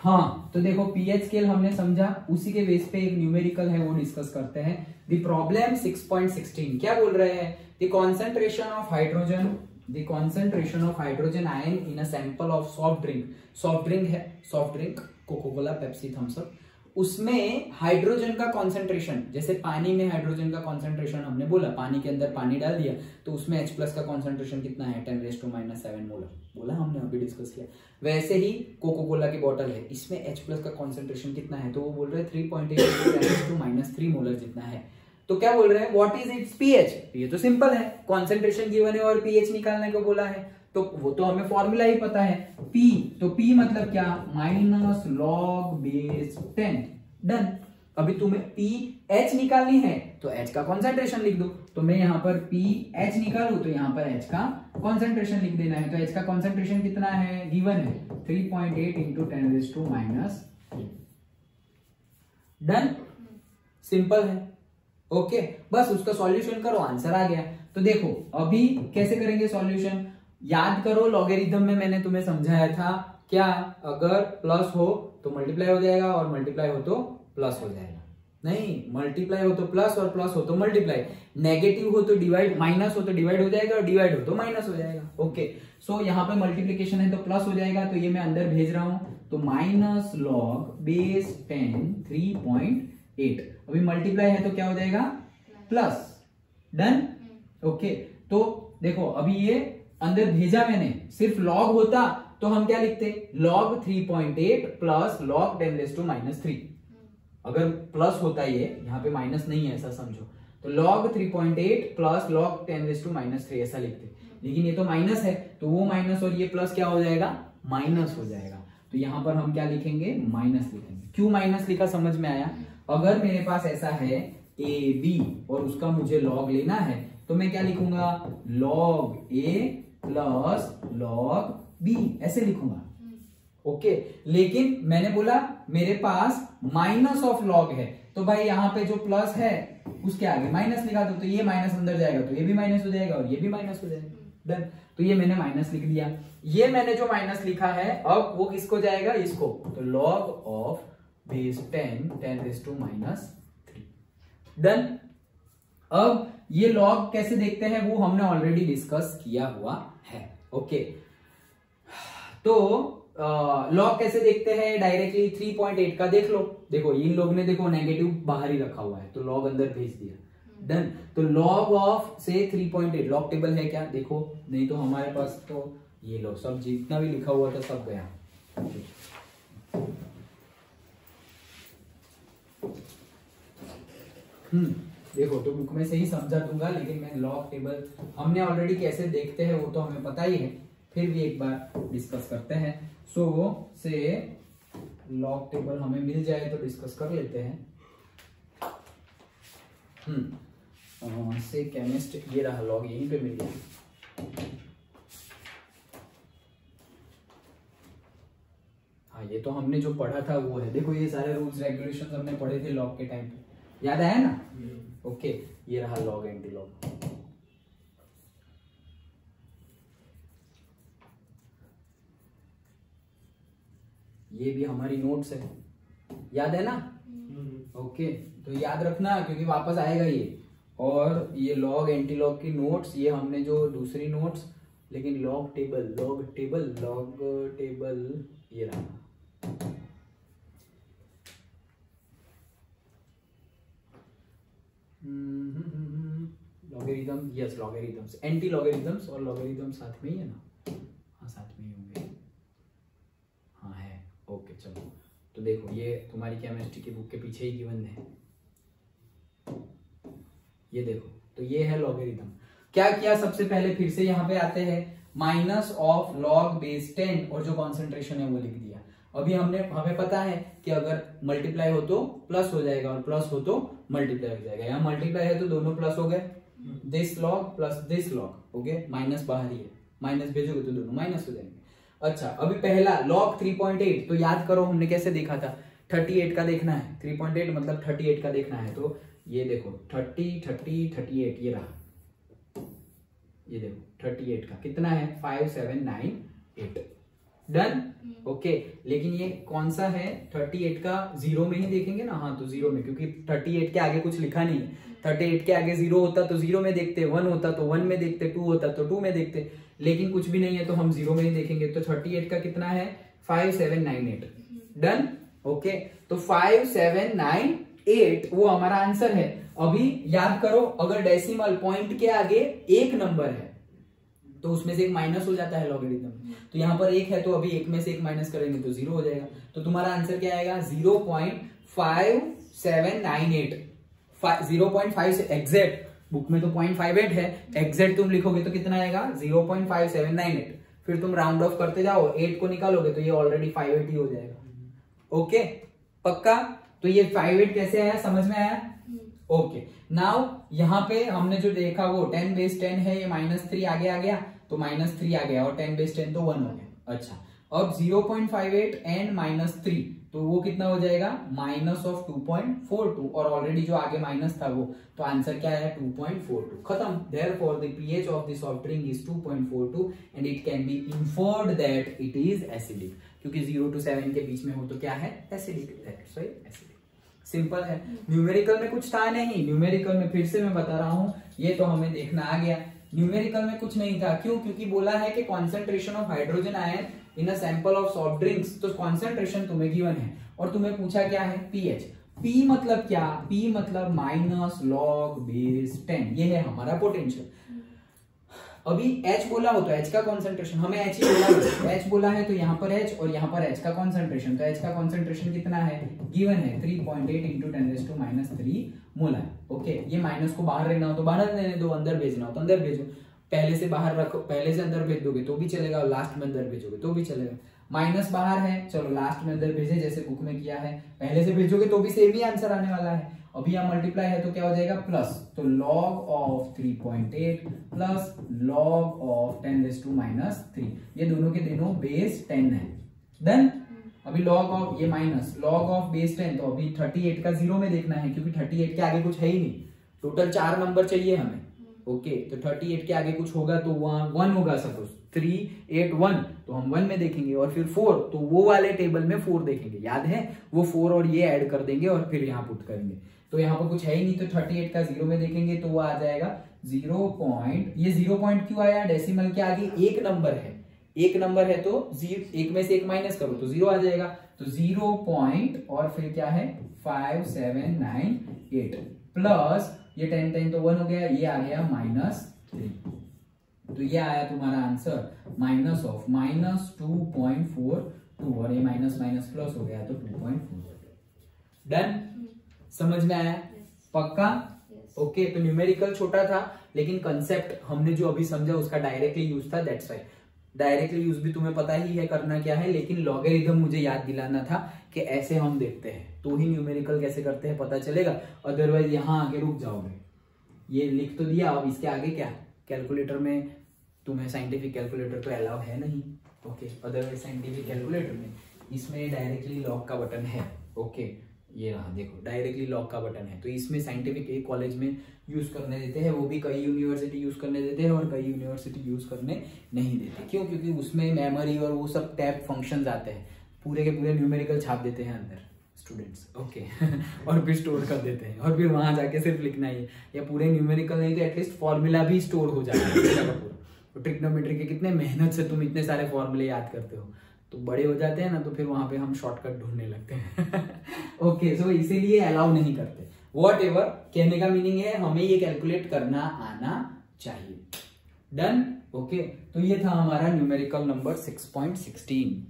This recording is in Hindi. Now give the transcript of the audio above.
हाँ, तो देखो पीएच स्केल हमने समझा, उसी के बेस पे एक न्यूमेरिकल है वो डिस्कस करते हैं। द प्रॉब्लम 6.16 क्या बोल रहे हैं? The concentration of hydrogen ion in a sample of soft drink है, soft drink Coca Cola, Pepsi, Thums Up, उसमें हाइड्रोजन का कॉन्सेंट्रेशन, जैसे पानी में हाइड्रोजन का कॉन्सेंट्रेशन हमने बोला, पानी के अंदर पानी डाल दिया तो उसमें H+ का कॉन्सेंट्रेशन कितना है? 10⁻⁷ मोलर, बोला हमने, अभी डिस्कस किया। वैसे ही कोको कोला की बोतल है, इसमें H+ का कॉन्सेंट्रेशन कितना है? तो वो बोल रहे हैं 3.8 × 10⁻³ मोलर जितना है। तो क्या बोल रहे हैं? What is it's pH? ये तो सिंपल है, कॉन्सेंट्रेशन गिवन है और पीएच निकालने को बोला है, तो वो तो हमें फॉर्मूला ही पता है, P। तो P मतलब क्या? -log⁻10। डन। अभी तुम्हें pH निकालनी है तो H का कॉन्सेंट्रेशन लिख दो। तो मैं यहाँ पर pH निकालू तो यहाँ पर H का कॉन्सेंट्रेशन लिख देना है। तो H का कॉन्सेंट्रेशन कितना है? गिवन है 3.8 × 10⁻⁻3। डन, सिंपल है। ओके, बस उसका सॉल्यूशन करो, आंसर आ गया। तो देखो अभी कैसे करेंगे सॉल्यूशन, याद करो लॉगरिथम में मैंने तुम्हें समझाया था क्या, अगर प्लस हो तो मल्टीप्लाई हो जाएगा और मल्टीप्लाई हो तो प्लस हो जाएगा। नहीं, मल्टीप्लाई हो तो प्लस और प्लस हो तो मल्टीप्लाई, नेगेटिव हो तो डिवाइड, माइनस हो तो डिवाइड हो जाएगा और डिवाइड हो तो माइनस हो जाएगा। ओके, सो यहाँ पे मल्टीप्लीकेशन है तो प्लस हो जाएगा, तो ये मैं अंदर भेज रहा हूं, तो -log⁻10 3.8। अभी मल्टीप्लाई है तो क्या हो जाएगा? प्लस। डन। ओके, तो देखो अभी ये अंदर भेजा मैंने, सिर्फ लॉग होता तो हम क्या लिखते? log 3.8 प्लस log 10⁻³ अगर प्लस होता ये, यहाँ पे माइनस नहीं है ऐसा समझो, तो log 3.8 प्लस log 10⁻³ ऐसा लिखते। लेकिन ये तो माइनस है, तो वो माइनस और ये प्लस क्या हो जाएगा? माइनस हो जाएगा। तो यहाँ पर हम क्या लिखेंगे? माइनस लिखेंगे। क्यों माइनस लिखा समझ में आया? अगर मेरे पास ऐसा है AB और उसका मुझे लॉग लेना है तो मैं क्या लिखूंगा? log A plus log B ऐसे लिखूंगा। ओके, लेकिन मैंने बोला मेरे पास माइनस ऑफ लॉग है, तो भाई यहाँ पे जो प्लस है उसके आगे माइनस लिखा दो, तो ये माइनस अंदर जाएगा तो ये भी माइनस हो जाएगा और ये भी माइनस हो जाएगा। डन। तो ये मैंने माइनस लिख दिया। ये मैंने जो माइनस लिखा है अब वो किसको जाएगा? इसको। तो log ऑफ बेस 10 10⁻⁻3। डन। अब ये लॉग कैसे देखते हैं वो हमने ऑलरेडी डिस्कस किया हुआ है। ओके, तो लॉग कैसे देखते हैं? डायरेक्टली 3.8 का देख लो। देखो इन लोग ने देखो नेगेटिव बाहर ही रखा हुआ है तो लॉग अंदर भेज दिया। डन। तो लॉग ऑफ से 3.8 लॉग टेबल है क्या? देखो, नहीं तो हमारे पास तो ये लो सब जितना भी लिखा हुआ था सब गया। देखो तो बुक में से ही समझा दूंगा, लेकिन मैं लॉग टेबल हमने ऑलरेडी कैसे देखते हैं वो तो हमें पता ही है, फिर भी एक बार डिस्कस करते हैं। सो से लॉग टेबल हमें मिल जाए तो डिस्कस कर लेते हैं। से केमिस्ट, ये रहा लॉग, यहीं पे मिल गया। हाँ, ये तो हमने जो पढ़ा था वो है। देखो ये सारे रूल्स रेगुलेशंस हमने पढ़े थे लॉग के टाइम पे, याद आया ना? ओके, ये रहा लॉग एंटी लॉग। ये भी हमारी नोट्स है, याद है ना? ओके, तो याद रखना क्योंकि वापस आएगा ये। और ये लॉग एंटी लॉग की नोट्स, ये हमने जो दूसरी नोट्स, लेकिन लॉग टेबल ये रहा। Logarithm, yes logarithms, anti logarithms और लॉगरिथम साथ में ही है ना? हाँ, साथ में ही होंगे। हाँ है। ओके, चलो। तो देखो ये तुम्हारी केमिस्ट्री की बुक के पीछे ही गिवन है, ये देखो। तो ये है लॉगरिथम। क्या किया सबसे पहले, फिर से यहाँ पे आते हैं, माइनस ऑफ लॉग बेस 10 और जो कॉन्सेंट्रेशन है वो लिख दिया। अभी हमें पता है कि अगर मल्टीप्लाई हो तो प्लस हो जाएगा और प्लस हो तो मल्टीप्लाई हो जाएगा। यहाँ मल्टीप्लाई है तो दोनों प्लस हो गए, this log plus this log, okay, minus बाहर ही है, माइनस भेजोगे तो दोनों माइनस हो जाएंगे। अच्छा, अभी पहला लॉग 3.8, तो याद करो हमने कैसे देखा था, 38 का देखना है, 3.8 मतलब 38 का देखना है। तो ये देखो 38 ये रहा, ये देखो 38 का कितना है 5798। डन। ओके लेकिन ये कौन सा है 38 का जीरो में ही देखेंगे ना, हाँ तो जीरो में, क्योंकि 38 के आगे कुछ लिखा नहीं है। 38 के आगे जीरो होता तो जीरो में देखते, 1 होता तो 1 में देखते, 2 होता तो 2 में देखते, लेकिन कुछ भी नहीं है तो हम जीरो में ही देखेंगे। तो 38 का कितना है 5798। डन। ओके तो 5798 वो हमारा आंसर है। अभी याद करो अगर डेसिमल पॉइंट के आगे एक नंबर है तो उसमें से एक माइनस हो जाता है लॉगरिथम। तो यहाँ पर एक है तो अभी एक में से एक माइनस करेंगे तो जीरो हो जाएगा। तो तुम्हारा आंसर क्या आएगा 0.5798। 0.5 एग्जैक्ट, बुक में तो 0.58 है, एग्जैक्ट तुम लिखोगे तो कितना आएगा 0.5798। फिर तुम राउंड ऑफ करते जाओ, 8 को निकालोगे तो ये ऑलरेडी 58 ही हो जाएगा। ओके पक्का। तो ये 58 कैसे आया, समझ में आया? ओके नाउ यहाँ पे हमने जो देखा वो 10 बेस 10 है, ये -3 आगे आ गया तो -3 आ गया और 10 बेस 10 तो 1 हो गया। अच्छा अब 0.58 एंड -3 तो वो कितना हो जाएगा -2.42 और ऑलरेडी जो आगे माइनस था वो, तो आंसर क्या है 2.42। खत्म। Therefore the pH of the soft drink is 2.42 and it can be inferred that it is acidic, क्योंकि 0 to 7 के बीच में हो तो क्या है acidic, that's why acidic. Simple है। न्यूमेरिकल में कुछ था नहीं, न्यूमेरिकल में फिर से मैं बता रहा हूं ये तो हमें देखना आ गया। न्यूमेरिकल में कुछ नहीं था, क्यों? क्योंकि बोला है कि concentration of hydrogen ion in a sample of soft drinks, तो कॉन्सेंट्रेशन तुम्हें गिवन है और तुम्हें पूछा क्या है पीएच। पी मतलब क्या? पी मतलब माइनस लॉग बेस 10, ये है हमारा पोटेंशियल। अभी H बोला हो तो H का कॉन्सेंट्रेशन, हमें H ही बोला है, H बोला है तो यहाँ पर H और यहाँ पर H का कॉन्सेंट्रेशन, तो H का कॉन्सेंट्रेशन कितना है गिवन है 3.8 इंटू 10⁻³ मोलर। ओके ये माइनस को बाहर रहना हो तो बाहर रहने दो, अंदर भेजना हो तो अंदर भेजो, पहले से बाहर रखो, पहले से अंदर भेज दोगे तो भी चलेगा और लास्ट में अंदर भेजोगे तो भी चलेगा। माइनस बाहर है, चलो लास्ट में अंदर भेजे जैसे बुक में किया है, पहले से भेजोगे तो भी सेम ही आंसर आने वाला है। अभी यहाँ मल्टीप्लाई है तो क्या हो जाएगा प्लस, तो log of 3.8 plus log of 10⁻³ ये दोनों के दोनों बेस 10 है। देन अभी log ऑफ ये माइनस log ऑफ बेस 10, तो अभी 38 का जीरो में देखना है क्योंकि 38 के आगे कुछ है ही नहीं, टोटल 4 नंबर चाहिए हमें। ओके तो 38 के आगे कुछ होगा तो वहां 1 होगा, सपोज 3 8 1 तो हम 1 में देखेंगे, और फिर 4 तो वो वाले टेबल में 4 देखेंगे, याद है वो 4 और ये ऐड कर देंगे और फिर यहाँ पुट करेंगे। तो यहाँ पर कुछ है ही नहीं तो 38 का जीरो में देखेंगे तो वो आ जाएगा 0. ये 0 पॉइंट क्यों आया? डेसिमल के आगे एक नंबर है, एक नंबर है तो एक में से एक माइनस करो तो 0 आ जाएगा, तो 0 पॉइंट और फिर क्या है 5798 प्लस ये 10 तो 1 हो गया, ये आ गया -3, तो ये आया तुम्हारा आंसर माइनस ऑफ -2.42 और ये माइनस माइनस प्लस हो गया तो 2.4। डन, समझ में आया? पक्का? ओके तो न्यूमेरिकल छोटा था लेकिन कंसेप्ट हमने जो अभी समझा उसका डायरेक्टली यूज था, दैट्स व्हाई। डायरेक्टली यूज भी तुम्हें पता ही है करना क्या है, लेकिन लॉगरिथम मुझे याद दिलाना था कि ऐसे हम देखते हैं तो ही न्यूमेरिकल कैसे करते हैं पता चलेगा, अदरवाइज यहाँ आगे रुक जाओगे। ये लिख तो दिया, अब इसके आगे क्या? कैलकुलेटर में तुम्हें साइंटिफिक कैलकुलेटर तो अलाउ है नहीं, ओके अदरवाइज साइंटिफिक कैलकुलेटर में इसमें डायरेक्टली लॉग का बटन है। ओके ये रहा देखो, डायरेक्टली लॉग का बटन है, तो इसमें साइंटिफिक एक कॉलेज में यूज करने देते हैं, वो भी कई यूनिवर्सिटी यूज करने देते हैं और कई यूनिवर्सिटी यूज करने नहीं देते। क्यों? क्योंकि उसमें मेमोरी और वो सब टैब फंक्शंस आते हैं, पूरे के पूरे न्यूमेरिकल छाप देते हैं अंदर स्टूडेंट्स। ओके और फिर स्टोर कर देते हैं और फिर वहां जाके सिर्फ लिखना ही है, या पूरे न्यूमेरिकल नहीं तो एटलीस्ट फॉर्मूला भी स्टोर हो जाता है पूरा का पूरा। तो ट्रिग्नोमेट्री के कितने मेहनत से तुम इतने सारे फॉर्मूले याद करते हो, तो बड़े हो जाते हैं ना तो फिर वहां पे हम शॉर्टकट ढूंढने लगते हैं। ओके सो इसीलिए अलाउ नहीं करते। वॉट एवर कहने का मीनिंग है हमें ये कैलकुलेट करना आना चाहिए। डन। ओके तो ये था हमारा न्यूमेरिकल नंबर 6.16।